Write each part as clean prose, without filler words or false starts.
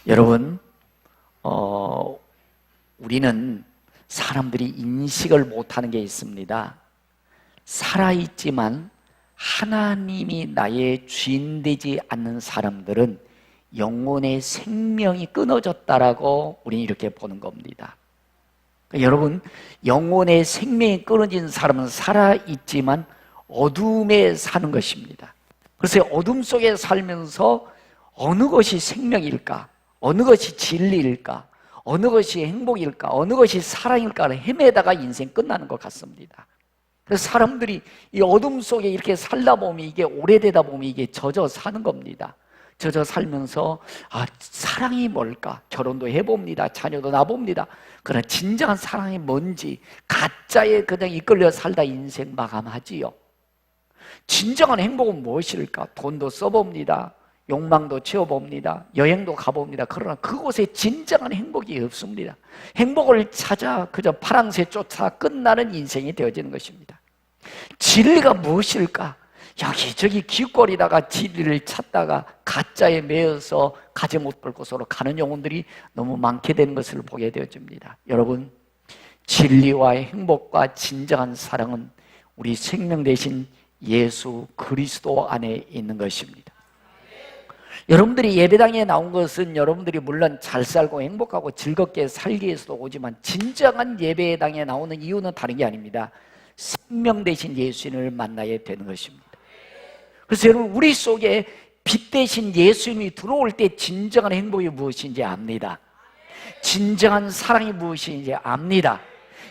여러분, 우리는 사람들이 인식을 못하는 게 있습니다. 살아있지만 하나님이 나의 주인 되지 않는 사람들은 영혼의 생명이 끊어졌다라고 우리는 이렇게 보는 겁니다. 그러니까 여러분, 영혼의 생명이 끊어진 사람은 살아있지만 어둠에 사는 것입니다. 그래서 어둠 속에 살면서 어느 것이 생명일까? 어느 것이 진리일까? 어느 것이 행복일까? 어느 것이 사랑일까를 헤매다가 인생 끝나는 것 같습니다. 그래서 사람들이 이 어둠 속에 이렇게 살다 보면 이게 오래되다 보면 이게 젖어 사는 겁니다. 젖어 살면서 사랑이 뭘까? 결혼도 해봅니다. 자녀도 낳아봅니다. 그러나 진정한 사랑이 뭔지 가짜에 그냥 이끌려 살다 인생 마감하지요. 진정한 행복은 무엇일까? 돈도 써봅니다. 욕망도 채워봅니다. 여행도 가봅니다. 그러나 그곳에 진정한 행복이 없습니다. 행복을 찾아 그저 파랑새 쫓아 끝나는 인생이 되어지는 것입니다. 진리가 무엇일까? 여기저기 길거리다가 진리를 찾다가 가짜에 매여서 가지 못할 곳으로 가는 영혼들이 너무 많게 되는 것을 보게 되어집니다. 여러분, 진리와 행복과 진정한 사랑은 우리 생명 대신 예수 그리스도 안에 있는 것입니다. 여러분들이 예배당에 나온 것은 여러분들이 물론 잘 살고 행복하고 즐겁게 살기 위해서도 오지만 진정한 예배당에 나오는 이유는 다른 게 아닙니다. 생명 대신 예수님을 만나야 되는 것입니다. 그래서 여러분, 우리 속에 빛 대신 예수님이 들어올 때 진정한 행복이 무엇인지 압니다. 진정한 사랑이 무엇인지 압니다.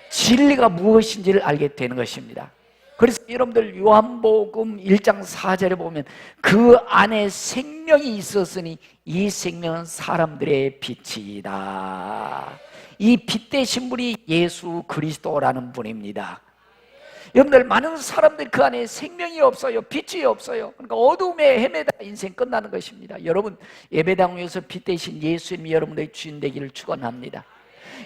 진리가 무엇인지를 알게 되는 것입니다. 그래서 여러분들 요한복음 1장 4절에 보면 그 안에 생명이 있었으니 이 생명은 사람들의 빛이다. 이 빛 되신 분이 예수 그리스도라는 분입니다. 여러분들, 많은 사람들이 그 안에 생명이 없어요. 빛이 없어요. 그러니까 어둠에 헤매다 인생 끝나는 것입니다. 여러분, 예배당에서 빛 되신 예수님이 여러분들의 주인 되기를 축원합니다.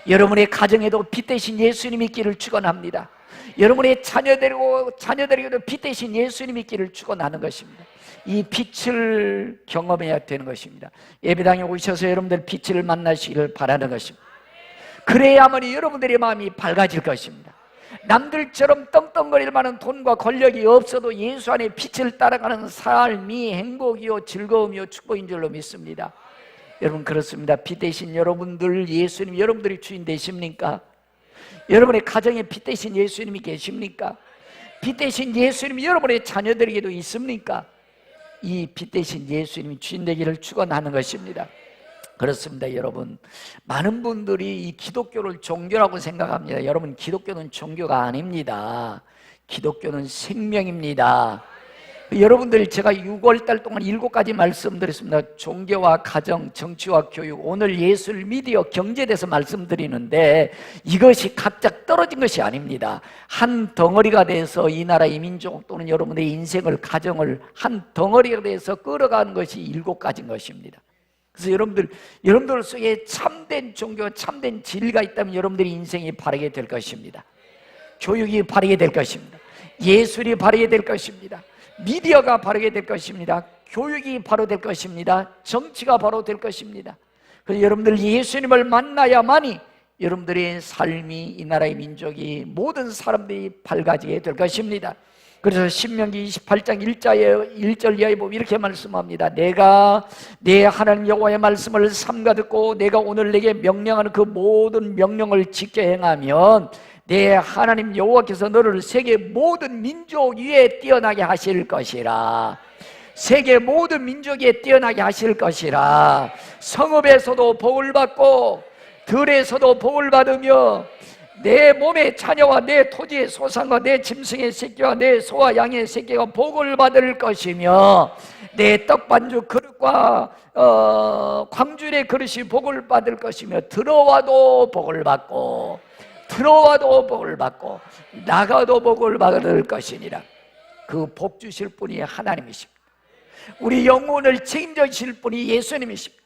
여러분의 가정에도 빛 되신 예수님이 있기를 축원합니다. 여러분의 자녀들에게도 빛 되신 예수님이 있기를 축원하는 것입니다. 이 빛을 경험해야 되는 것입니다. 예배당에 오셔서 여러분들 빛을 만나시기를 바라는 것입니다. 그래야만이 여러분들의 마음이 밝아질 것입니다. 남들처럼 떵떵거릴 만한 돈과 권력이 없어도 예수 안에 빛을 따라가는 삶이 행복이요 즐거움이요 축복인 줄로 믿습니다. 여러분, 그렇습니다. 빛 되신 여러분들, 예수님 여러분들이 주인 되십니까? 여러분의 가정에 빛 되신 예수님이 계십니까? 빛 되신 예수님이 여러분의 자녀들에게도 있습니까? 이 빛 되신 예수님이 주인 되기를 축원하는 것입니다. 그렇습니다. 여러분, 많은 분들이 이 기독교를 종교라고 생각합니다. 여러분, 기독교는 종교가 아닙니다. 기독교는 생명입니다. 여러분들, 제가 6월달 동안 7가지 말씀드렸습니다. 종교와 가정, 정치와 교육, 오늘 예술, 미디어, 경제에 대해서 말씀드리는데 이것이 각자 떨어진 것이 아닙니다. 한 덩어리가 돼서 이 나라, 이 민족 또는 여러분의 인생을, 가정을 한 덩어리가 돼서 끌어가는 것이 7가지인 것입니다. 그래서 여러분들 속에 참된 종교, 참된 진리가 있다면 여러분들의 인생이 바르게 될 것입니다. 교육이 바르게 될 것입니다. 예술이 바르게 될 것입니다. 미디어가 바르게 될 것입니다. 교육이 바로 될 것입니다. 정치가 바로 될 것입니다. 그래서 여러분들 예수님을 만나야만이 여러분들의 삶이, 이 나라의 민족이, 모든 사람들이 밝아지게 될 것입니다. 그래서 신명기 28장 1절 이하에 보면 이렇게 말씀합니다. 내가 내 하나님 여호와의 말씀을 삼가 듣고 내가 오늘 내게 명령하는 그 모든 명령을 지켜 행하면 내 하나님 여호와께서 너를 세계 모든 민족 위에 뛰어나게 하실 것이라. 세계 모든 민족 위에 뛰어나게 하실 것이라. 성읍에서도 복을 받고 들에서도 복을 받으며 내 몸의 자녀와 내 토지의 소산과 내 짐승의 새끼와 내 소와 양의 새끼가 복을 받을 것이며 내 떡반죽 그릇과 광주의 그릇이 복을 받을 것이며 들어와도 복을 받고 나가도 복을 받을 것이니라. 그 복 주실 분이 하나님이십니다. 우리 영혼을 책임져 주실 분이 예수님이십니다.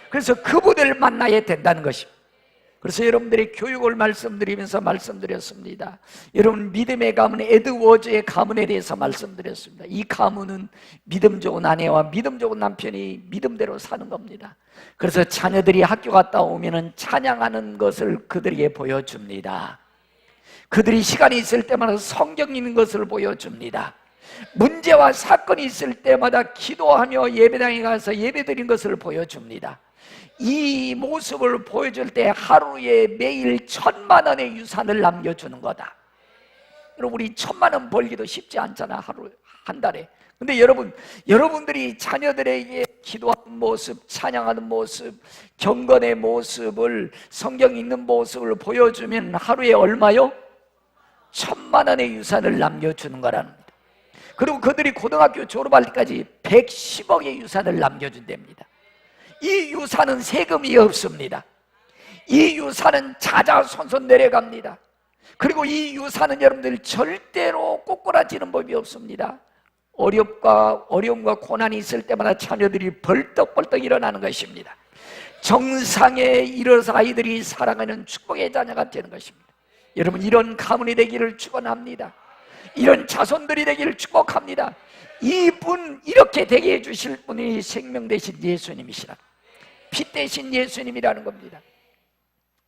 그래서 그분을 만나야 된다는 것입니다. 그래서 여러분들의 교육을 말씀드리면서 말씀드렸습니다. 여러분 믿음의 가문 에드워즈의 가문에 대해서 말씀드렸습니다. 이 가문은 믿음 좋은 아내와 믿음 좋은 남편이 믿음대로 사는 겁니다. 그래서 자녀들이 학교 갔다 오면은 찬양하는 것을 그들에게 보여줍니다. 그들이 시간이 있을 때마다 성경 읽는 것을 보여줍니다. 문제와 사건이 있을 때마다 기도하며 예배당에 가서 예배드린 것을 보여줍니다. 이 모습을 보여줄 때 하루에 매일 1,000만 원의 유산을 남겨주는 거다. 여러분, 우리 1,000만 원 벌기도 쉽지 않잖아, 한 달에. 근데 여러분들이 자녀들에게 기도하는 모습, 찬양하는 모습, 경건의 모습을, 성경 읽는 모습을 보여주면 하루에 얼마요? 1,000만 원의 유산을 남겨주는 거라는 겁니다. 그리고 그들이 고등학교 졸업할 때까지 110억의 유산을 남겨준답니다. 이 유산은 세금이 없습니다. 이 유산은 자자손손 내려갑니다. 그리고 이 유산은 여러분들 절대로 꼬꾸라지는 법이 없습니다. 어려움과 고난이 있을 때마다 자녀들이 벌떡벌떡 일어나는 것입니다. 정상에 이르러서 아이들이 사랑하는 축복의 자녀가 되는 것입니다. 여러분, 이런 가문이 되기를 축원합니다. 이런 자손들이 되기를 축복합니다. 이분, 이렇게 되게 해주실 분이 생명 되신 예수님이시라, 피 대신 예수님이라는 겁니다.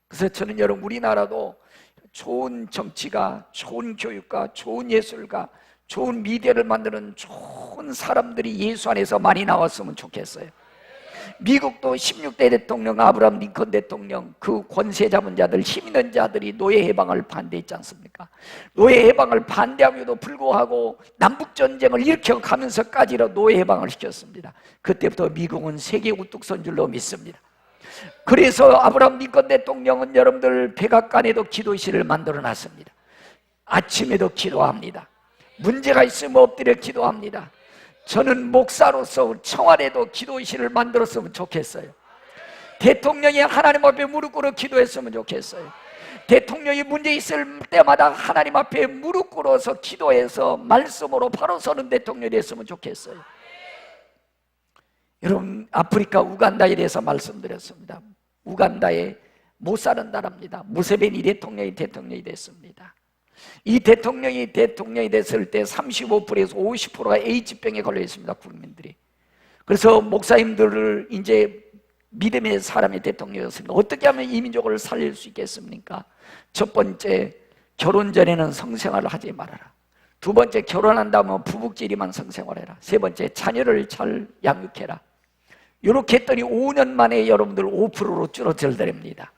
그래서 저는 여러분, 우리나라도 좋은 정치가, 좋은 교육가, 좋은 예술가, 좋은 미디어를 만드는 좋은 사람들이 예수 안에서 많이 나왔으면 좋겠어요. 미국도 16대 대통령 아브라함 링컨 대통령, 그 권세 잡은 자들, 힘 있는 자들이 노예 해방을 반대했지 않습니까? 노예 해방을 반대하기도 불구하고 남북전쟁을 일으켜가면서까지도 노예 해방을 시켰습니다. 그때부터 미국은 세계 우뚝 선 줄로 믿습니다. 그래서 아브라함 링컨 대통령은 여러분들 백악관에도 기도실을 만들어 놨습니다. 아침에도 기도합니다. 문제가 있으면 엎드려 기도합니다. 저는 목사로서 청와대도 기도실을 만들었으면 좋겠어요. 대통령이 하나님 앞에 무릎 꿇어 기도했으면 좋겠어요. 대통령이 문제 있을 때마다 하나님 앞에 무릎 꿇어서 기도해서 말씀으로 바로 서는 대통령이 됐으면 좋겠어요. 여러분, 아프리카 우간다에 대해서 말씀드렸습니다. 우간다에 못 사는 나라입니다. 무세베니 대통령이 됐습니다. 이 대통령이 됐을 때 35%에서 50%가 에이즈병에 걸려 있습니다, 국민들이. 그래서 목사님들을 이제 믿음의 사람이 대통령이었습니다. 어떻게 하면 이 민족을 살릴 수 있겠습니까? 첫 번째, 결혼 전에는 성생활을 하지 말아라. 두 번째, 결혼한 다음에 부부끼리만 성생활해라. 세 번째, 자녀를 잘 양육해라. 이렇게 했더니 5년 만에 여러분들 5%로 줄어들더랍니다.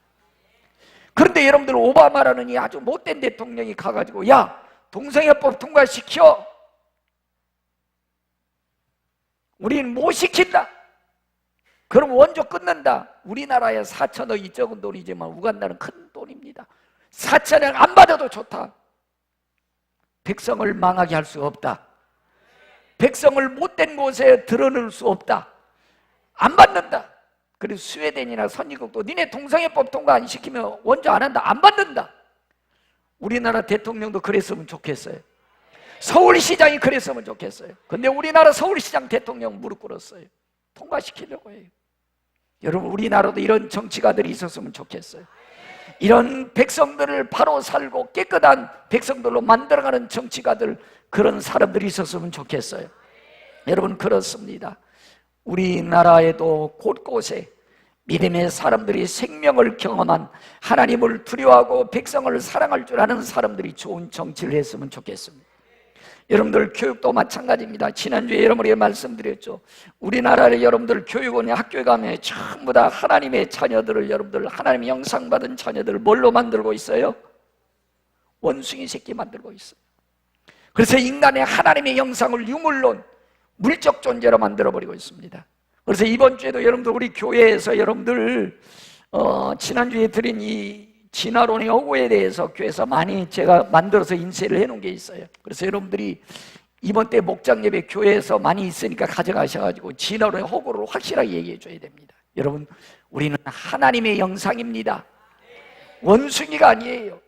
그런데 여러분들, 오바마라는 이 아주 못된 대통령이 가가지고, 야, 동성애법 통과시켜. 우리는 못 시킨다. 그럼 원조 끊는다. 우리나라에 4천억이 적은 돈이지만 우간다는 큰 돈입니다. 4천억 안 받아도 좋다. 백성을 망하게 할 수 없다. 백성을 못된 곳에 드러낼 수 없다. 안 받는다. 그래서 스웨덴이나 선진국도 니네 동성애법 통과 안 시키면 원조 안 한다. 안 받는다. 우리나라 대통령도 그랬으면 좋겠어요. 서울시장이 그랬으면 좋겠어요. 근데 우리나라 서울시장 대통령 무릎 꿇었어요. 통과시키려고 해요. 여러분, 우리나라도 이런 정치가들이 있었으면 좋겠어요. 이런 백성들을 바로 살고 깨끗한 백성들로 만들어가는 정치가들, 그런 사람들이 있었으면 좋겠어요. 여러분, 그렇습니다. 우리나라에도 곳곳에 믿음의 사람들이 생명을 경험한, 하나님을 두려워하고 백성을 사랑할 줄 아는 사람들이 좋은 정치를 했으면 좋겠습니다. 여러분들, 교육도 마찬가지입니다. 지난주에 여러분에게 말씀드렸죠. 우리나라의 여러분들 교육원에, 학교에 가면 전부 다 하나님의 자녀들을, 여러분들 하나님의 영상받은 자녀들을 뭘로 만들고 있어요? 원숭이 새끼 만들고 있어요. 그래서 인간의 하나님의 영상을 유물론, 물적 존재로 만들어버리고 있습니다. 그래서 이번 주에도 여러분들 우리 교회에서 여러분들 지난주에 드린 이 진화론의 허구에 대해서 교회에서 많이 제가 만들어서 인쇄를 해놓은 게 있어요. 그래서 여러분들이 이번 때 목장 예배 교회에서 많이 있으니까 가져가셔가지고 진화론의 허구를 확실하게 얘기해 줘야 됩니다. 여러분, 우리는 하나님의 영상입니다. 원숭이가 아니에요.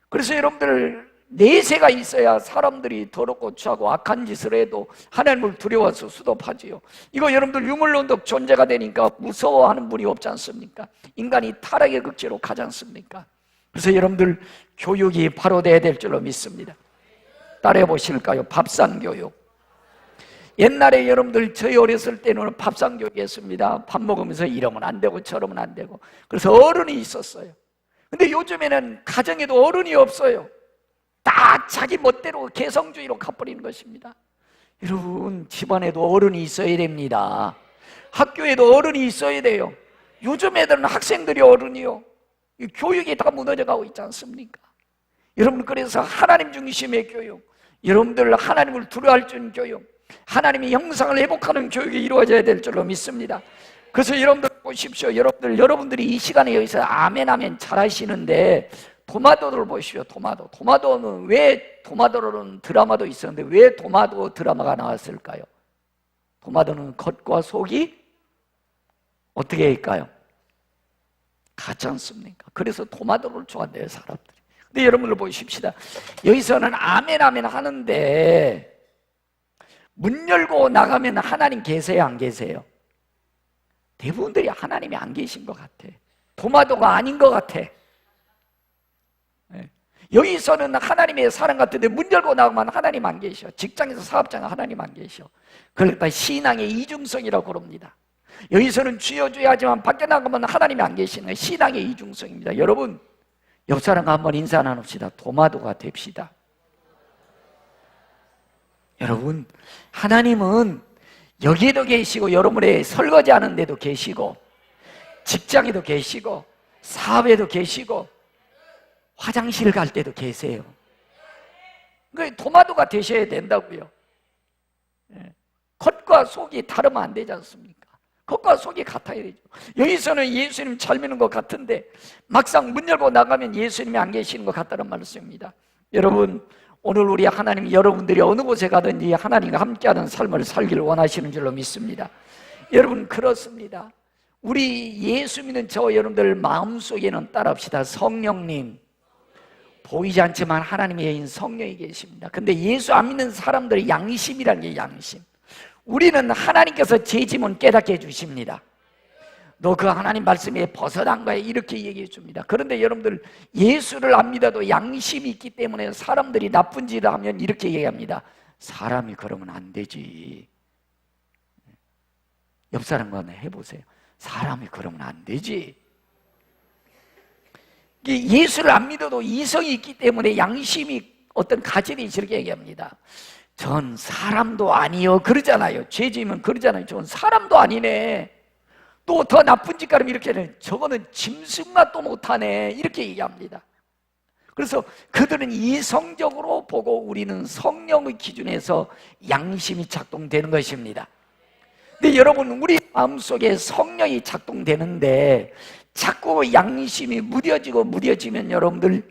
그래서 여러분들 내세가 있어야 사람들이 더럽고 추하고 악한 짓을 해도 하나님을 두려워서 수도하지요. 이거 여러분들 유물론적 존재가 되니까 무서워하는 분이 없지 않습니까? 인간이 타락의 극지로 가지 않습니까? 그래서 여러분들 교육이 바로 돼야 될 줄로 믿습니다. 따라해 보실까요? 밥상교육. 옛날에 여러분들 저희 어렸을 때는 밥상교육이었습니다. 밥 먹으면서 이러면 안 되고 저러면 안 되고. 그래서 어른이 있었어요. 근데 요즘에는 가정에도 어른이 없어요. 다 자기 멋대로 개성주의로 가버리는 것입니다. 여러분, 집안에도 어른이 있어야 됩니다. 학교에도 어른이 있어야 돼요. 요즘 애들은 학생들이 어른이요. 교육이 다 무너져 가고 있지 않습니까? 여러분, 그래서 하나님 중심의 교육, 여러분들 하나님을 두려워할 줄 교육, 하나님의 형상을 회복하는 교육이 이루어져야 될 줄로 믿습니다. 그래서 여러분들 보십시오. 여러분들이 이 시간에 여기서 아멘 아멘 잘하시는데 도마도를 보십시오. 도마도는 왜, 도마도는 드라마도 있었는데 왜 도마도 드라마가 나왔을까요? 도마도는 겉과 속이 어떻게 할까요? 같지 않습니까? 그래서 도마도를 좋아한대요, 사람들이. 근데 여러분들 보십시다. 여기서는 아멘 아멘 하는데 문 열고 나가면 하나님 계세요, 안 계세요? 대부분들이 하나님이 안 계신 것 같아. 도마도가 아닌 것 같아. 여기서는 하나님의 사랑 같은데 문 열고 나가면 하나님 안 계셔. 직장에서 사업장은 하나님 안 계셔. 그걸 다 신앙의 이중성이라고 그럽니다. 여기서는 주여 주여 하지만 밖에 나가면 하나님이 안 계시는 거예요. 신앙의 이중성입니다. 여러분, 옆 사람과 한번 인사 나눕시다. 도마도가 됩시다. 여러분, 하나님은 여기에도 계시고 여러분의 설거지하는 데도 계시고 직장에도 계시고 사업에도 계시고 화장실 갈 때도 계세요. 그러니까 도마도가 되셔야 된다고요. 겉과 속이 다르면 안 되지 않습니까? 겉과 속이 같아야 되죠. 여기서는 예수님 잘 믿는 것 같은데 막상 문 열고 나가면 예수님이 안 계시는 것 같다는 말씀입니다. 여러분, 오늘 우리 하나님, 여러분들이 어느 곳에 가든지 하나님과 함께하는 삶을 살기를 원하시는 줄로 믿습니다. 여러분, 그렇습니다. 우리 예수 믿는 저 여러분들 마음속에는 따라합시다. 성령님, 보이지 않지만 하나님의 여인 성령이 계십니다. 근데 예수 안 믿는 사람들의 양심이라는 게 양심. 우리는 하나님께서 제 짐은 깨닫게 해주십니다. 너 그 하나님 말씀에 벗어난 거야, 이렇게 얘기해 줍니다. 그런데 여러분들 예수를 안 믿어도 양심이 있기 때문에 사람들이 나쁜 짓을 하면 이렇게 얘기합니다. 사람이 그러면 안 되지. 옆 사람과 한번 해보세요. 사람이 그러면 안 되지. 예수를 안 믿어도 이성이 있기 때문에 양심이 어떤 가질이 저렇게 얘기합니다. 전 사람도 아니요 그러잖아요. 죄지면 그러잖아요. 전 사람도 아니네. 또 더 나쁜 짓가름 이렇게 하네. 저거는 짐승맛도 못하네, 이렇게 얘기합니다. 그래서 그들은 이성적으로 보고 우리는 성령의 기준에서 양심이 작동되는 것입니다. 근데 여러분, 우리 마음속에 성령이 작동되는데 자꾸 양심이 무뎌지면 여러분들,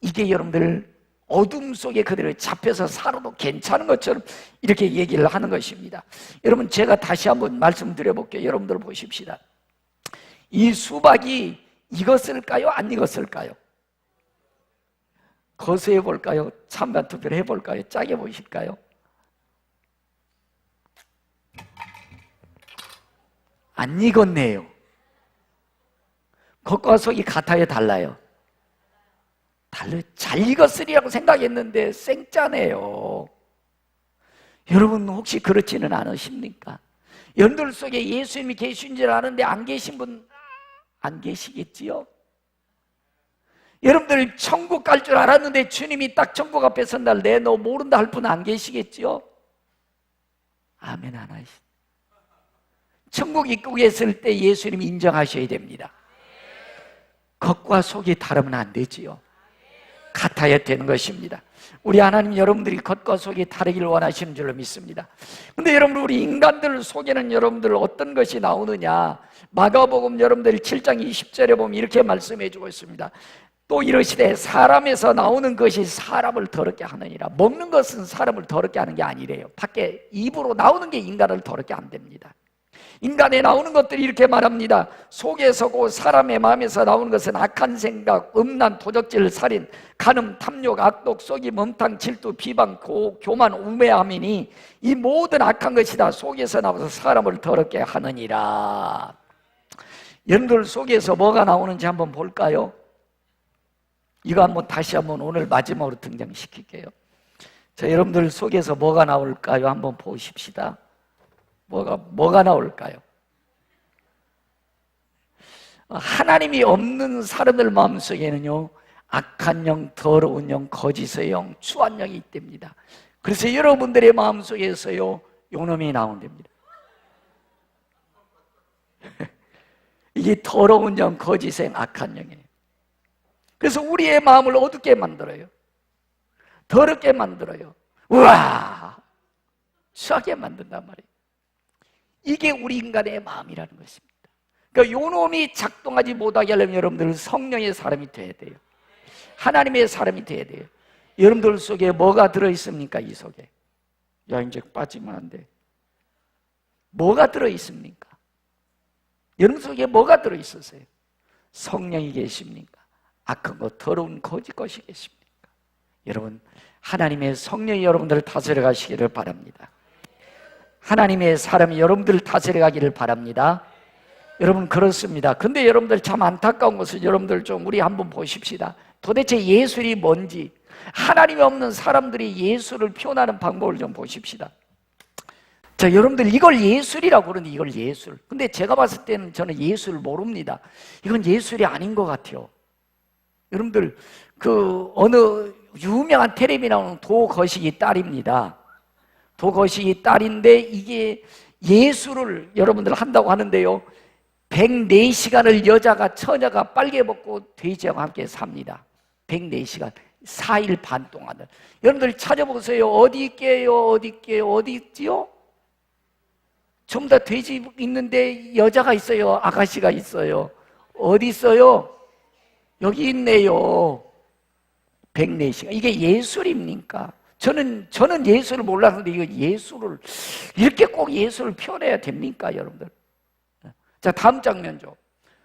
이게 여러분들 어둠 속에 그대로 잡혀서 살아도 괜찮은 것처럼 이렇게 얘기를 하는 것입니다. 여러분, 제가 다시 한번 말씀드려볼게요. 여러분들 보십시다. 이 수박이 익었을까요? 안 익었을까요? 거수해 볼까요? 찬반 투표를 해볼까요? 짜게 보실까요? 안 익었네요. 겉과 속이 같아요, 달라요? 달라요. 잘 익었으리라고 생각했는데 생짜네요. 여러분, 혹시 그렇지는 않으십니까? 여러분들 속에 예수님이 계신 줄 아는데 안 계신 분 안 계시겠지요? 여러분들 천국 갈 줄 알았는데 주님이 딱 천국 앞에 선 날 내 너 모른다 할 분 안 계시겠지요? 아멘 안 하시. 천국 입국에 있을 때 예수님 인정하셔야 됩니다. 겉과 속이 다르면 안 되지요. 같아야 되는 것입니다. 우리 하나님, 여러분들이 겉과 속이 다르기를 원하시는 줄로 믿습니다. 근데 여러분, 우리 인간들 속에는 여러분들 어떤 것이 나오느냐? 마가복음 여러분들 7장 20절에 보면 이렇게 말씀해 주고 있습니다. 또 이러시되 사람에서 나오는 것이 사람을 더럽게 하느니라. 먹는 것은 사람을 더럽게 하는 게 아니래요. 밖에 입으로 나오는 게 인간을 더럽게 안 됩니다. 인간에 나오는 것들이 이렇게 말합니다. 속에서 고 사람의 마음에서 나오는 것은 악한 생각, 음란, 도적질, 살인, 간음, 탐욕, 악독, 속임, 음탕, 질투, 비방, 교만, 우매함이니 이 모든 악한 것이 다 속에서 나와서 사람을 더럽게 하느니라. 여러분들 속에서 뭐가 나오는지 한번 볼까요? 이거 한번 다시 한번 오늘 마지막으로 등장시킬게요. 자, 여러분들 속에서 뭐가 나올까요? 한번 보십시다. 뭐가 나올까요? 하나님이 없는 사람들 마음속에는요, 악한 영, 더러운 영, 거짓의 영, 추한 영이 있답니다. 그래서 여러분들의 마음속에서요, 요놈이 나온답니다. 이게 더러운 영, 거짓의 영, 악한 영이에요. 그래서 우리의 마음을 어둡게 만들어요. 더럽게 만들어요. 우와! 추하게 만든단 말이에요. 이게 우리 인간의 마음이라는 것입니다. 그러니까 요놈이 작동하지 못하게 하려면 여러분들은 성령의 사람이 돼야 돼요. 하나님의 사람이 돼야 돼요. 여러분들 속에 뭐가 들어있습니까? 이 속에. 야, 이제 빠지면 안 돼. 뭐가 들어있습니까? 여러분 속에 뭐가 들어있으세요? 성령이 계십니까? 악한 것, 더러운 거짓 것이 계십니까? 여러분, 하나님의 성령이 여러분들을 다스려 가시기를 바랍니다. 하나님의 사람이 여러분들을 다스려 가기를 바랍니다. 여러분, 그렇습니다. 근데 여러분들 참 안타까운 것은 여러분들 좀 우리 한번 보십시다. 도대체 예술이 뭔지, 하나님이 없는 사람들이 예술을 표현하는 방법을 좀 보십시다. 자, 여러분들 이걸 예술이라고 그러는데 이걸 예술. 근데 제가 봤을 때는 저는 예술을 모릅니다. 이건 예술이 아닌 것 같아요. 여러분들 그 어느 유명한 텔레비 나오는 도거식이 딸입니다. 도거식이 딸인데 이게 예술을 여러분들 한다고 하는데요, 104시간을 여자가 처녀가 빨개 벗고 돼지와 함께 삽니다. 104시간 4일 반 동안을. 여러분들 찾아보세요. 어디 있게요? 어디 있게요? 어디 있지요? 전부 다 돼지 있는데 여자가 있어요? 아가씨가 있어요? 어디 있어요? 여기 있네요. 104시간. 이게 예술입니까? 저는 예술을 몰랐는데 이거 예술을 이렇게 꼭 예술을 표현해야 됩니까, 여러분들? 자, 다음 장면 좀.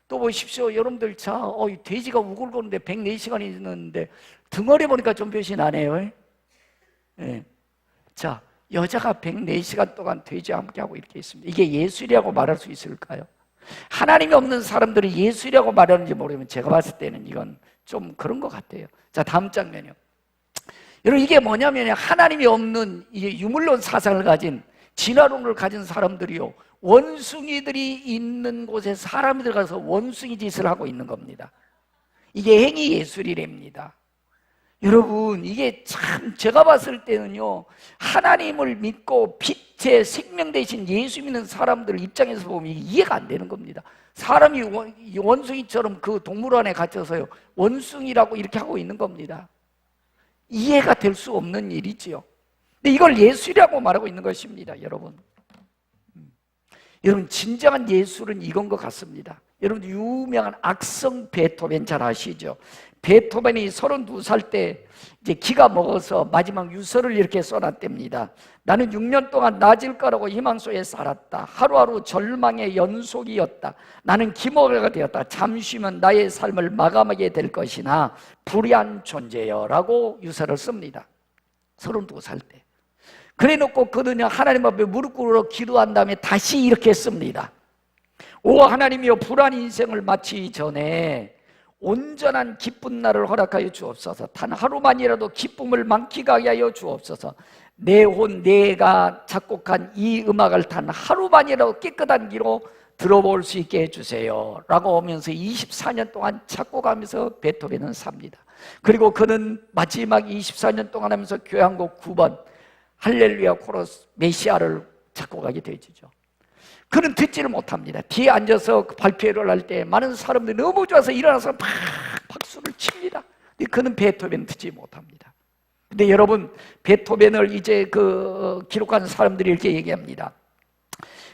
또 보십시오. 여러분들, 자, 돼지가 우글거리는데 104시간이 있는데 등어리 보니까 좀 표시 나네요. 네. 자, 여자가 104시간 동안 돼지와 함께하고 이렇게 있습니다. 이게 예술이라고 말할 수 있을까요? 하나님이 없는 사람들이 예술이라고 말하는지 모르면 제가 봤을 때는 이건 좀 그런 것 같아요. 자, 다음 장면이요. 여러분, 이게 뭐냐면 하나님이 없는 유물론 사상을 가진, 진화론을 가진 사람들이요, 원숭이들이 있는 곳에 사람이 들어가서 원숭이 짓을 하고 있는 겁니다. 이게 행위 예술이랍니다. 여러분, 이게 참 제가 봤을 때는요, 하나님을 믿고 빛의 생명 대신 예수 믿는 사람들 입장에서 보면 이해가 안 되는 겁니다. 사람이 원숭이처럼 그 동물원에 갇혀서요, 원숭이라고 이렇게 하고 있는 겁니다. 이해가 될 수 없는 일이지요. 근데 이걸 예술이라고 말하고 있는 것입니다, 여러분. 여러분, 진정한 예술은 이건 것 같습니다. 여러분, 유명한 악성 베토벤 잘 아시죠? 베토벤이 32살 때 이제 기가 먹어서 마지막 유서를 이렇게 써놨답니다. 나는 6년 동안 낮을 거라고 희망 속에 살았다. 하루하루 절망의 연속이었다. 나는 기모가 되었다. 잠시면 나의 삶을 마감하게 될 것이나 불의한 존재여 라고 유서를 씁니다. 32살 때. 그래 놓고 그는 하나님 앞에 무릎 꿇어 기도한 다음에 다시 이렇게 씁니다. 오 하나님이여, 불안 인생을 마치기 전에 온전한 기쁜 날을 허락하여 주옵소서. 단 하루만이라도 기쁨을 만끽하게 하여 주옵소서. 내 혼 내가 작곡한 이 음악을 단 하루만이라도 깨끗한 귀로 들어볼 수 있게 해주세요 라고 하면서 24년 동안 작곡하면서 베토벤은 삽니다. 그리고 그는 마지막 24년 동안 하면서 교향곡 9번 할렐루야 코러스 메시아를 작곡하게 되죠. 그는 듣지를 못합니다. 뒤에 앉아서 발표를 할 때 많은 사람들이 너무 좋아서 일어나서 막 박수를 칩니다. 근데 그는 베토벤 듣지 못합니다. 근데 여러분, 베토벤을 이제 기록한 사람들이 이렇게 얘기합니다.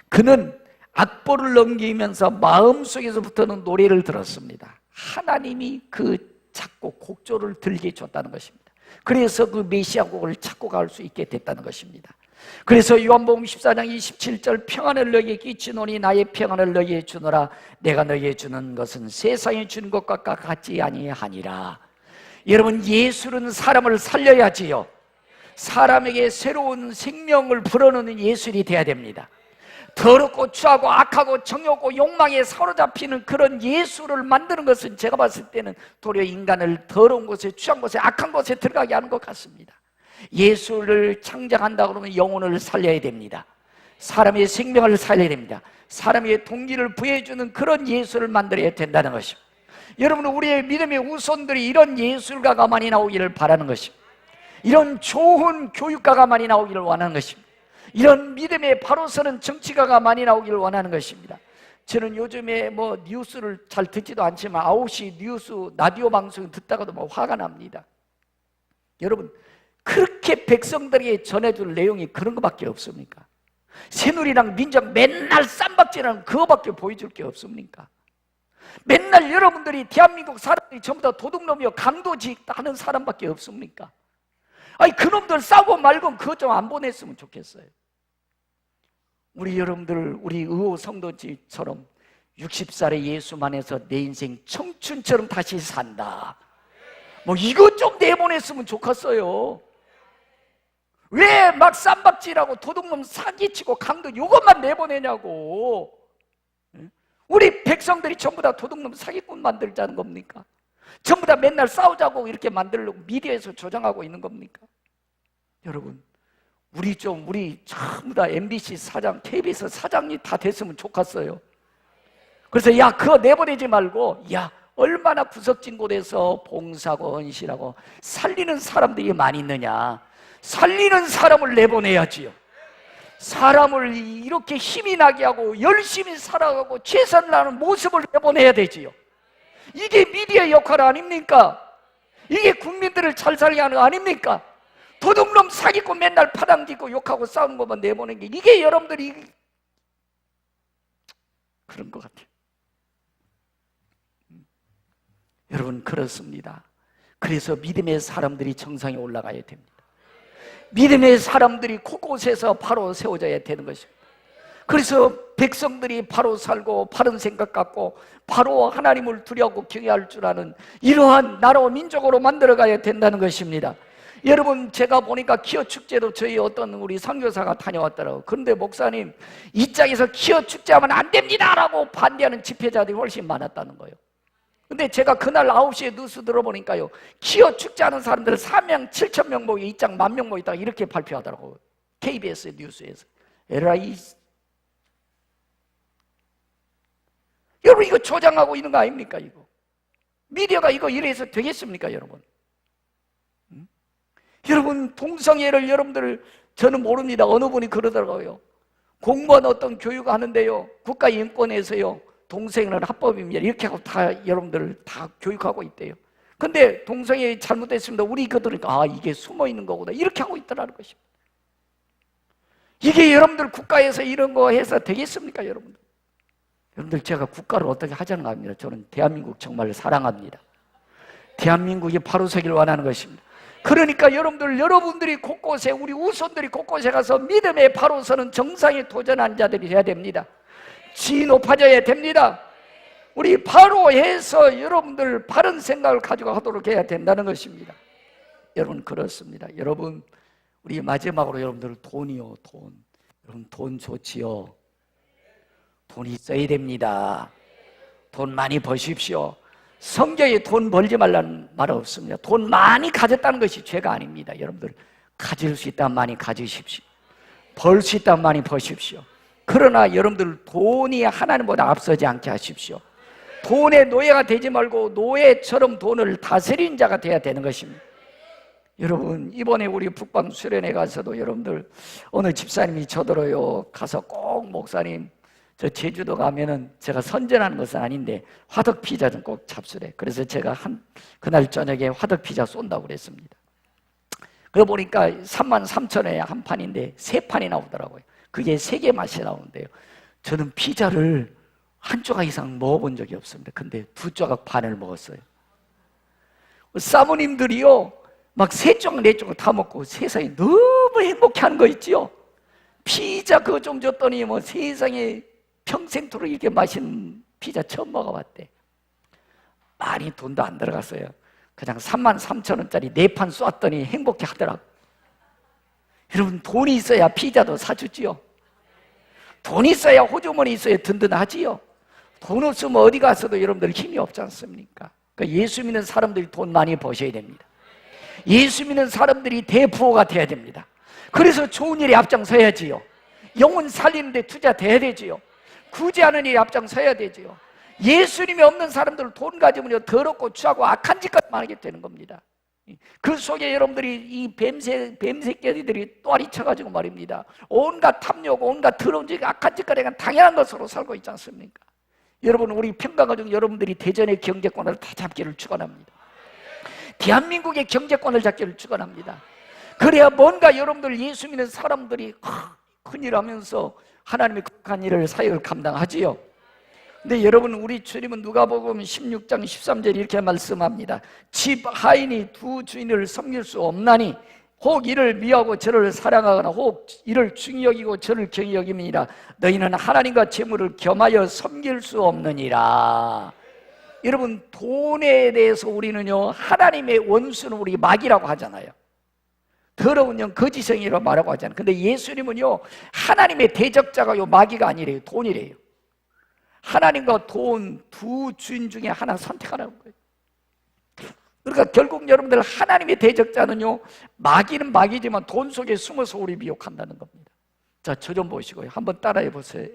그는 악보를 넘기면서 마음속에서부터는 노래를 들었습니다. 하나님이 그 작곡, 곡조를 들게 줬다는 것입니다. 그래서 그 메시아 곡을 작곡할 수 있게 됐다는 것입니다. 그래서 요한복음 14장 27절 평안을 너희에게 끼치노니 나의 평안을 너희에게 주노라. 내가 너희에게 주는 것은 세상이 주는 것과 같지 아니하니라. 여러분, 예술은 사람을 살려야지요. 사람에게 새로운 생명을 불어넣는 예술이 돼야 됩니다. 더럽고 추하고 악하고 정욕고 욕망에 사로잡히는 그런 예술을 만드는 것은 제가 봤을 때는 도리어 인간을 더러운 곳에, 추한 곳에, 악한 곳에 들어가게 하는 것 같습니다. 예술을 창작한다 그러면 영혼을 살려야 됩니다. 사람의 생명을 살려야 됩니다. 사람의 동기를 부여해주는 그런 예술을 만들어야 된다는 것입니다. 여러분, 우리의 믿음의 후손들이 이런 예술가가 많이 나오기를 바라는 것입니다. 이런 좋은 교육가가 많이 나오기를 원하는 것입니다. 이런 믿음의 바로 서는 정치가가 많이 나오기를 원하는 것입니다. 저는 요즘에 뉴스를 잘 듣지도 않지만 9시 뉴스 라디오 방송 듣다가도 화가 납니다. 여러분, 그렇게 백성들에게 전해줄 내용이 그런 것밖에 없습니까? 새누리랑 민정 맨날 쌈박질하는 그거밖에 보여줄 게 없습니까? 맨날 여러분들이 대한민국 사람들이 전부 다 도둑놈이요 강도직 하는 사람밖에 없습니까? 아니, 그놈들 싸우고 말고 그것 좀 안 보냈으면 좋겠어요. 우리 여러분들, 우리 의호 성도지처럼 60살의 예수만 해서 내 인생 청춘처럼 다시 산다, 이것 좀 내보냈으면 좋겠어요. 왜 막 쌈박질하고 도둑놈 사기치고 강도 이것만 내보내냐고. 우리 백성들이 전부 다 도둑놈 사기꾼 만들자는 겁니까? 전부 다 맨날 싸우자고 이렇게 만들려고 미디어에서 조장하고 있는 겁니까? 여러분, 우리 전부 다 MBC 사장, KBS 사장이 다 됐으면 좋겠어요. 그래서 야, 그거 내보내지 말고, 야, 얼마나 구석진 곳에서 봉사하고 헌신하고 살리는 사람들이 많이 있느냐. 살리는 사람을 내보내야지요. 사람을 이렇게 힘이 나게 하고 열심히 살아가고 최선을 다하는 모습을 내보내야 되지요. 이게 미디어의 역할 아닙니까? 이게 국민들을 잘 살게 하는 거 아닙니까? 도둑놈 사기꾼 맨날 파당기고 욕하고 싸우는 것만 내보낸 게 이게 여러분들이 그런 것 같아요. 여러분, 그렇습니다. 그래서 믿음의 사람들이 정상에 올라가야 됩니다. 믿음의 사람들이 곳곳에서 바로 세워져야 되는 것입니다. 그래서 백성들이 바로 살고 바른 생각 갖고 바로 하나님을 두려워하고 경외할 줄 아는 이러한 나라와 민족으로 만들어가야 된다는 것입니다. 여러분, 제가 보니까 키어 축제도 저희 어떤 우리 선교사가 다녀왔더라고요. 그런데 목사님, 이 짝에서 키어 축제하면 안 됩니다라고 반대하는 집회자들이 훨씬 많았다는 거예요. 근데 제가 그날 9시에 뉴스 들어보니까요, 키어 축제하는 사람들 4명 7,000명 모이 이 짝 10,000명 모이다 이렇게 발표하더라고요. KBS 뉴스에서. 에라이, 여러분, 이거 조장하고 있는 거 아닙니까? 이거 미디어가 이거 이래서 되겠습니까, 여러분? 여러분, 동성애를 여러분들, 저는 모릅니다. 어느 분이 그러더라고요. 공무원 어떤 교육하는데요, 국가인권에서요 동성애는 합법입니다 이렇게 하고 다 여러분들 다 교육하고 있대요. 근데 동성애 잘못됐습니다, 우리 이거 들으니까 이게 숨어있는 거구나 이렇게 하고 있더라는 것입니다. 이게 여러분들 국가에서 이런 거 해서 되겠습니까, 여러분들? 여러분들, 제가 국가를 어떻게 하자는 거 아닙니다. 저는 대한민국 정말 사랑합니다. 대한민국이 바로 서기를 원하는 것입니다. 그러니까 여러분들이 곳곳에, 우리 후손들이 곳곳에 가서 믿음에 바로 서는 정상에 도전한 자들이 돼야 됩니다. 지 높아져야 됩니다. 우리 바로 해서 여러분들 바른 생각을 가지고 하도록 해야 된다는 것입니다. 여러분, 그렇습니다. 여러분, 우리 마지막으로 여러분들 돈이요, 돈. 여러분, 돈 좋지요. 돈 있어야 됩니다. 돈 많이 버십시오. 성경에 돈 벌지 말라는 말 없습니다. 돈 많이 가졌다는 것이 죄가 아닙니다. 여러분들, 가질 수 있다면 많이 가지십시오. 벌 수 있다면 많이 버십시오. 그러나 여러분들, 돈이 하나님보다 앞서지 않게 하십시오. 돈의 노예가 되지 말고 노예처럼 돈을 다스리는 자가 돼야 되는 것입니다. 여러분, 이번에 우리 북방 수련회 가서도 여러분들, 어느 집사님이 저더러요 가서 꼭 목사님, 저 제주도 가면은 제가 선전하는 것은 아닌데 화덕 피자 좀 꼭 잡수래. 그래서 제가 그날 저녁에 화덕 피자 쏜다고 그랬습니다. 그거 보니까 33,000원에 한 판인데 3판이 나오더라고요. 그게 3개 맛이 나오는데요, 저는 피자를 한 조각 이상 먹어본 적이 없습니다. 근데 2조각 반을 먹었어요. 사모님들이요 막 3조각 4조각 다 먹고 세상에 너무 행복해하는 거 있지요. 피자 그거 좀 줬더니 뭐 세상에 평생토록 이렇게 맛있는 피자 처음 먹어봤대. 많이 돈도 안 들어갔어요. 그냥 33,000원짜리 4판 쏘았더니 행복해 하더라고. 여러분, 돈이 있어야 피자도 사주지요. 돈 있어야 호주머니 있어야 든든하지요. 돈 없으면 어디 가서도 여러분들 힘이 없지 않습니까? 그러니까 예수 믿는 사람들이 돈 많이 버셔야 됩니다. 예수 믿는 사람들이 대부호가 돼야 됩니다. 그래서 좋은 일에 앞장서야지요. 영혼 살리는 데 투자돼야 되지요. 구제하는 일에 앞장서야 되지요. 예수님이 없는 사람들은 돈 가지면 더럽고 추하고 악한 짓까지만 하게 되는 겁니다. 그 속에 여러분들이 이 뱀새끼들이 또아리 쳐가지고 말입니다. 온갖 탐욕, 온갖 더러운 짓, 악한 짓까지 당연한 것으로 살고 있지 않습니까? 여러분, 우리 평강가족 여러분들이 대전의 경제권을 다 잡기를 축원합니다. 대한민국의 경제권을 잡기를 축원합니다. 그래야 뭔가 여러분들 예수 믿는 사람들이 큰일 하면서 하나님의 극한 일을 사역을 감당하지요. 근데 여러분, 우리 주님은 누가복음 16장 13절 이렇게 말씀합니다. 집 하인이 두 주인을 섬길 수 없나니 혹 이를 미워하고 저를 사랑하거나 혹 이를 중히 여기고 저를 경히 여김이니라. 너희는 하나님과 재물을 겸하여 섬길 수 없느니라. 여러분, 돈에 대해서 우리는요, 하나님의 원수는 우리 마귀라고 하잖아요. 더러운 영 거지성이라고 말하고 하잖아요. 근데 예수님은요, 하나님의 대적자가 마귀가 아니래요. 돈이래요. 하나님과 돈 두 주인 중에 하나 선택하라는 거예요. 그러니까 결국 여러분들, 하나님의 대적자는요, 마귀는 마귀지만 돈 속에 숨어서 우리 미혹한다는 겁니다. 자, 저 좀 보시고요. 한번 따라해 보세요.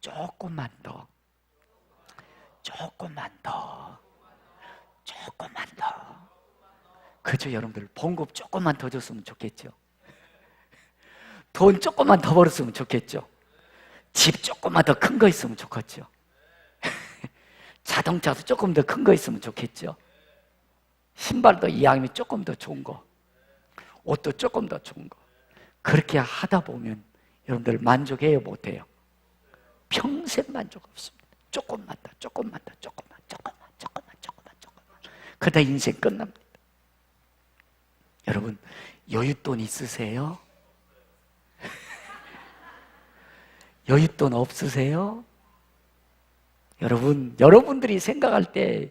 조금만 더, 조금만 더, 조금만 더. 그죠? 여러분들, 봉급 조금만 더 줬으면 좋겠죠. 돈 조금만 더 벌었으면 좋겠죠. 집 조금만 더 큰 거 있으면 좋겠죠. 자동차도 조금 더 큰 거 있으면 좋겠죠. 신발도 이왕이면 조금 더 좋은 거, 옷도 조금 더 좋은 거. 그렇게 하다 보면 여러분들 만족해요, 못해요? 평생 만족 없습니다. 조금만 더, 조금만 더, 조금만, 그러다 인생 끝납니다. 여러분, 여윳돈 있으세요? 여윳돈 없으세요? 여러분들이 생각할 때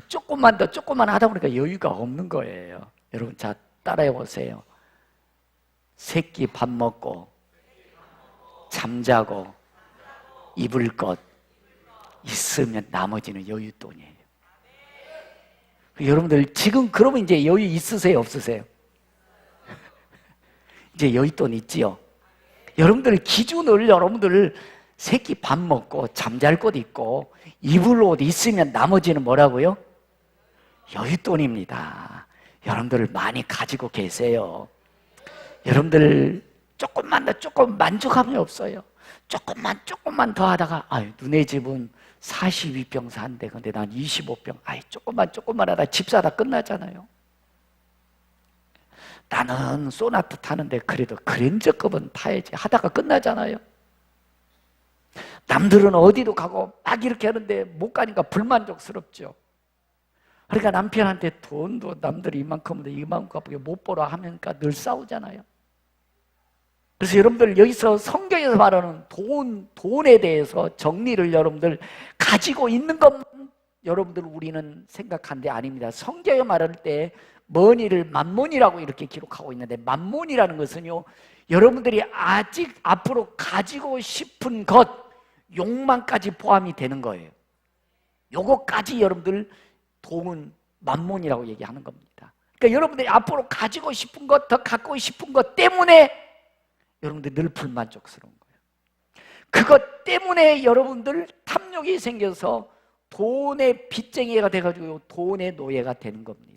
조금만 더, 조금만 하다 보니까 여유가 없는 거예요. 여러분, 자, 따라해 보세요. 새끼 밥 먹고 잠자고 입을 것 있으면 나머지는 여윳돈이에요. 여러분들 지금 그러면 이제 여유 있으세요, 없으세요? 이제 여윳돈 있지요? 여러분들 기준을, 여러분들 새끼 밥 먹고 잠잘 곳 있고 입을 옷 있으면 나머지는 뭐라고요? 여윳돈입니다. 여러분들 많이 가지고 계세요. 여러분들 조금만 더, 조금 만족함이 없어요. 조금만 더 하다가 너네 집은 42평 산대. 근데 난 25평. 조금만 하다 집 사다 끝나잖아요. 나는 소나타 타는데 그래도 그랜저급은 타야지 하다가 끝나잖아요. 남들은 어디도 가고 막 이렇게 하는데 못 가니까 불만족스럽죠. 그러니까 남편한테 돈도 남들이 이만큼 갚게 못 벌어 하니까 늘 싸우잖아요. 그래서 여러분들 여기서 성경에서 말하는 돈에 대해서 정리를 여러분들 가지고 있는 것만 여러분들 우리는 생각하는데 아닙니다. 성경에 말할 때 머니를 만몬이라고 이렇게 기록하고 있는데, 만몬이라는 것은요, 여러분들이 아직 앞으로 가지고 싶은 것, 욕망까지 포함이 되는 거예요. 요거까지 여러분들 돈은 만몬이라고 얘기하는 겁니다. 그러니까 여러분들이 앞으로 가지고 싶은 것, 더 갖고 싶은 것 때문에 여러분들 늘 불만족스러운 거예요. 그것 때문에 여러분들 탐욕이 생겨서 돈의 빚쟁이가 돼가지고 돈의 노예가 되는 겁니다.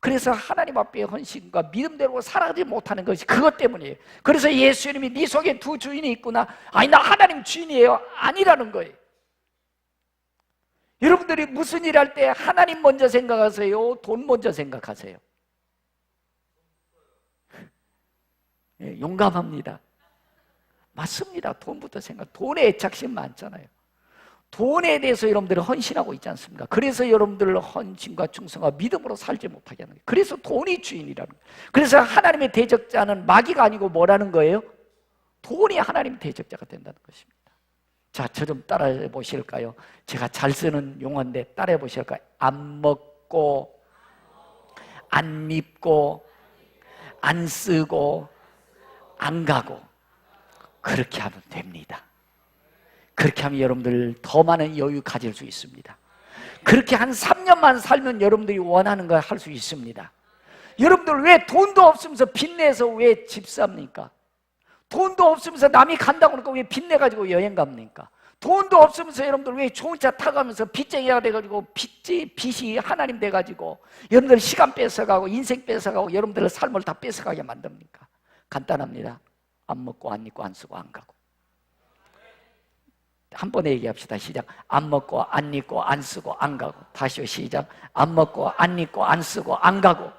그래서 하나님 앞에 헌신과 믿음대로 살아가지 못하는 것이 그것 때문이에요. 그래서 예수님이 네 속에 두 주인이 있구나. 나 하나님 주인이에요. 아니라는 거예요. 여러분들이 무슨 일 할 때 하나님 먼저 생각하세요? 돈 먼저 생각하세요? 용감합니다. 맞습니다. 돈부터 생각. 돈에 애착심 많잖아요. 돈에 대해서 여러분들이 헌신하고 있지 않습니까? 그래서 여러분들 헌신과 충성과 믿음으로 살지 못하게 하는 거예요. 그래서 돈이 주인이라는 거예요. 그래서 하나님의 대적자는 마귀가 아니고 뭐라는 거예요? 돈이 하나님 대적자가 된다는 것입니다. 자, 저 좀 따라해 보실까요? 제가 잘 쓰는 용어인데 따라해 보실까요? 안 먹고, 안 입고, 안 쓰고, 안 가고. 그렇게 하면 됩니다. 그렇게 하면 여러분들 더 많은 여유 가질 수 있습니다. 그렇게 한 3년만 살면 여러분들이 원하는 걸 할 수 있습니다. 여러분들 왜 돈도 없으면서 빚내서 왜 집 삽니까? 돈도 없으면서 남이 간다고 그러니까 왜 빚내가지고 여행 갑니까? 돈도 없으면서 여러분들 왜 좋은 차 타가면서 빚쟁이가 돼가지고 빚이 하나님 돼가지고 여러분들 시간 뺏어가고 인생 뺏어가고 여러분들의 삶을 다 뺏어가게 만듭니까? 간단합니다. 안 먹고 안 입고 안 쓰고 안 가고. 한 번에 얘기합시다. 시작. 안 먹고 안 입고 안 쓰고 안 가고. 다시요. 시작. 안 먹고 안 입고 안 쓰고 안 가고.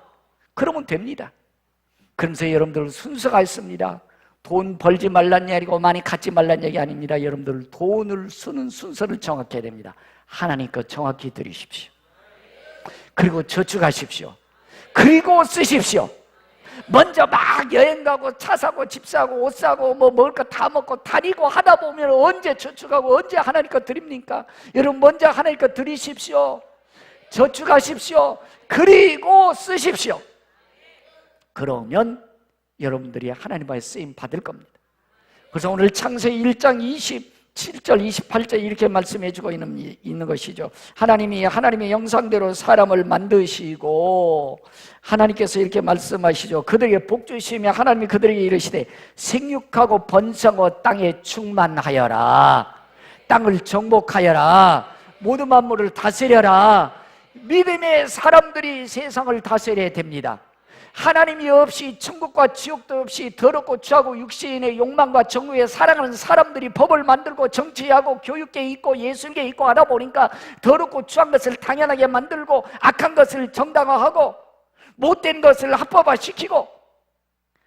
그러면 됩니다. 그러면서 여러분들 순서가 있습니다. 돈 벌지 말란 얘기고 많이 갖지 말란 얘기 아닙니다. 여러분들 돈을 쓰는 순서를 정확히 해야 됩니다. 하나님 것 정확히 드리십시오. 그리고 저축하십시오. 그리고 쓰십시오. 먼저 막 여행 가고 차 사고 집 사고 옷 사고 뭐 먹을 거 다 먹고 다니고 하다 보면 언제 저축하고 언제 하나님 것 드립니까? 여러분 먼저 하나님 것 드리십시오. 저축하십시오. 그리고 쓰십시오. 그러면 여러분들이 하나님 앞에 쓰임 받을 겁니다. 그래서 오늘 창세기 1장 27절 28절 이렇게 말씀해 주고 있는 것이죠. 하나님의 형상대로 사람을 만드시고 하나님께서 이렇게 말씀하시죠. 그들에게 복 주시며 하나님이 그들에게 이르시되 생육하고 번성하고 땅에 충만하여라. 땅을 정복하여라. 모든 만물을 다스려라. 믿음의 사람들이 세상을 다스려야 됩니다. 하나님이 없이 천국과 지옥도 없이 더럽고 추하고 육신의 욕망과 정욕에 살아가는 사람들이 법을 만들고 정치하고 교육계 있고 예술계 있고 하다 보니까 더럽고 추한 것을 당연하게 만들고 악한 것을 정당화하고 못된 것을 합법화시키고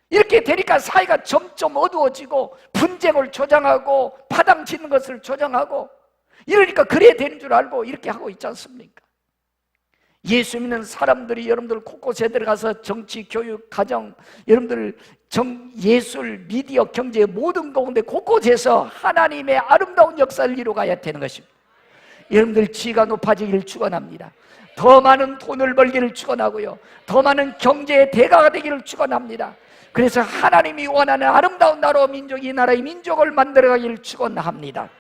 이렇게 되니까 사회가 점점 어두워지고 분쟁을 조장하고 파당치는 것을 조장하고 이러니까 그래야 되는 줄 알고 이렇게 하고 있지 않습니까? 예수 믿는 사람들이 여러분들 곳곳에 들어가서 정치, 교육, 가정, 여러분들 예술, 미디어, 경제 모든 가운데 곳곳에서 하나님의 아름다운 역사를 이루어가야 되는 것입니다. 여러분들 지위가 높아지기를 축원합니다. 더 많은 돈을 벌기를 축원하고요. 더 많은 경제의 대가가 되기를 축원합니다. 그래서 하나님이 원하는 아름다운 나라 민족이 이 나라의 민족을 만들어가기를 축원합니다.